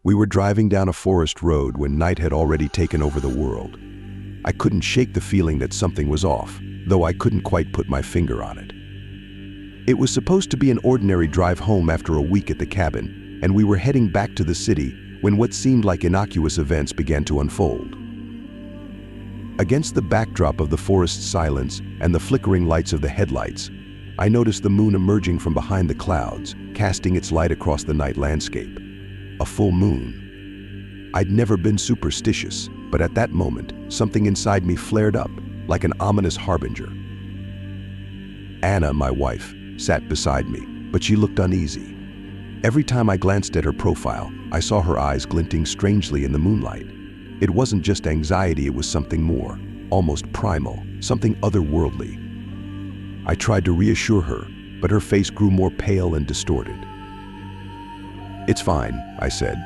We were driving down a forest road when night had already taken over the world. I couldn't shake the feeling that something was off, though I couldn't quite put my finger on it. It was supposed to be an ordinary drive home after a week at the cabin, and we were heading back to the city when what seemed like innocuous events began to unfold. Against the backdrop of the forest's silence and the flickering lights of the headlights, I noticed the moon emerging from behind the clouds, casting its light across the night landscape. A full moon. I'd never been superstitious, but at that moment, something inside me flared up, like an ominous harbinger. Anna, my wife, sat beside me, but she looked uneasy. Every time I glanced at her profile, I saw her eyes glinting strangely in the moonlight. It wasn't just anxiety, it was something more, almost primal, something otherworldly. I tried to reassure her, but her face grew more pale and distorted. "It's fine," I said.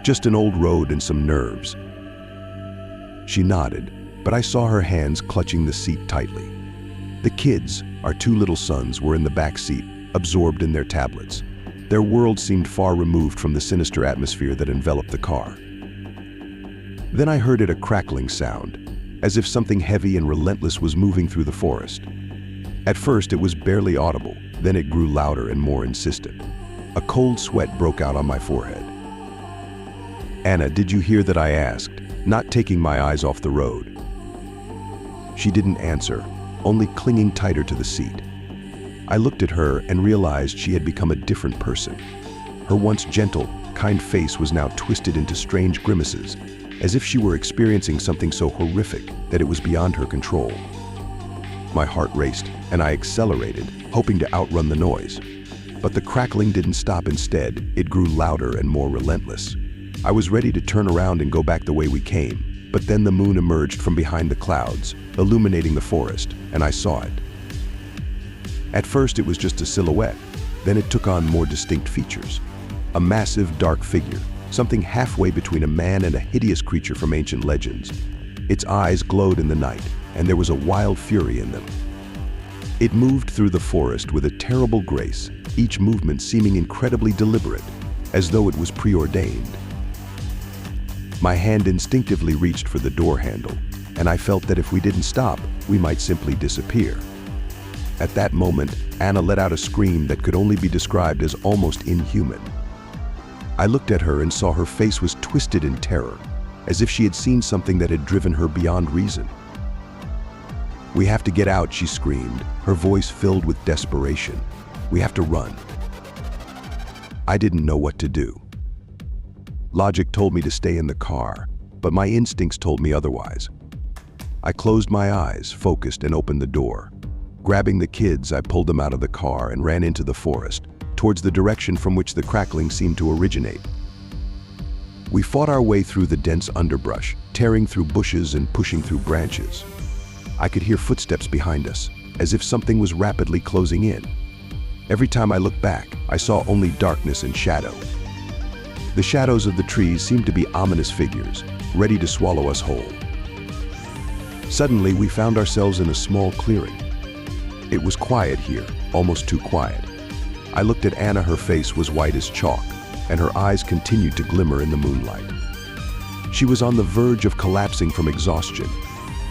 "Just an old road and some nerves." She nodded, but I saw her hands clutching the seat tightly. The kids, our two little sons, were in the back seat, absorbed in their tablets. Their world seemed far removed from the sinister atmosphere that enveloped the car. Then I heard a crackling sound, as if something heavy and relentless was moving through the forest. At first it was barely audible, then it grew louder and more insistent. A cold sweat broke out on my forehead. "Anna, did you hear that?" I asked, not taking my eyes off the road. She didn't answer, only clinging tighter to the seat. I looked at her and realized she had become a different person. Her once gentle, kind face was now twisted into strange grimaces, as if she were experiencing something so horrific that it was beyond her control. My heart raced, and I accelerated, hoping to outrun the noise. But the crackling didn't stop. Instead, it grew louder and more relentless. I was ready to turn around and go back the way we came, but then the moon emerged from behind the clouds, illuminating the forest, and I saw it. At first it was just a silhouette, then it took on more distinct features. A massive, dark figure, something halfway between a man and a hideous creature from ancient legends. Its eyes glowed in the night, and there was a wild fury in them. It moved through the forest with a terrible grace, each movement seeming incredibly deliberate, as though it was preordained. My hand instinctively reached for the door handle, and I felt that if we didn't stop, we might simply disappear. At that moment, Anna let out a scream that could only be described as almost inhuman. I looked at her and saw her face was twisted in terror, as if she had seen something that had driven her beyond reason. "We have to get out," she screamed, her voice filled with desperation. "We have to run." I didn't know what to do. Logic told me to stay in the car, but my instincts told me otherwise. I closed my eyes, focused, and opened the door. Grabbing the kids, I pulled them out of the car and ran into the forest, towards the direction from which the crackling seemed to originate. We fought our way through the dense underbrush, tearing through bushes and pushing through branches. I could hear footsteps behind us, as if something was rapidly closing in. Every time I looked back, I saw only darkness and shadow. The shadows of the trees seemed to be ominous figures, ready to swallow us whole. Suddenly, we found ourselves in a small clearing. It was quiet here, almost too quiet. I looked at Anna. Her face was white as chalk, and her eyes continued to glimmer in the moonlight. She was on the verge of collapsing from exhaustion,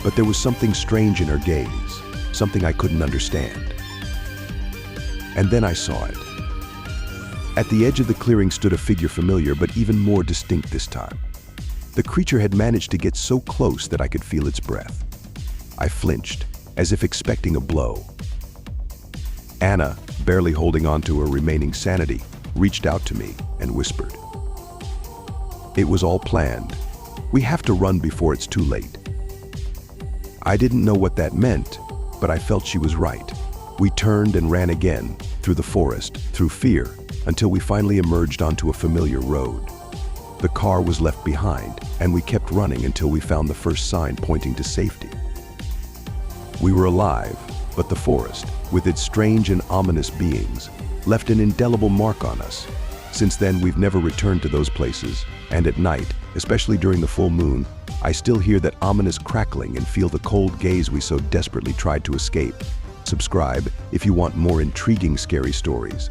but there was something strange in her gaze, something I couldn't understand. And then I saw it. At the edge of the clearing stood a figure familiar, but even more distinct this time. The creature had managed to get so close that I could feel its breath. I flinched, as if expecting a blow. Anna, barely holding on to her remaining sanity, reached out to me and whispered. "It was all planned. We have to run before it's too late." I didn't know what that meant, but I felt she was right. We turned and ran again, through the forest, through fear, until we finally emerged onto a familiar road. The car was left behind, and we kept running until we found the first sign pointing to safety. We were alive, but the forest, with its strange and ominous beings, left an indelible mark on us. Since then, we've never returned to those places, and at night, especially during the full moon, I still hear that ominous crackling and feel the cold gaze we so desperately tried to escape. Subscribe if you want more intriguing, scary stories.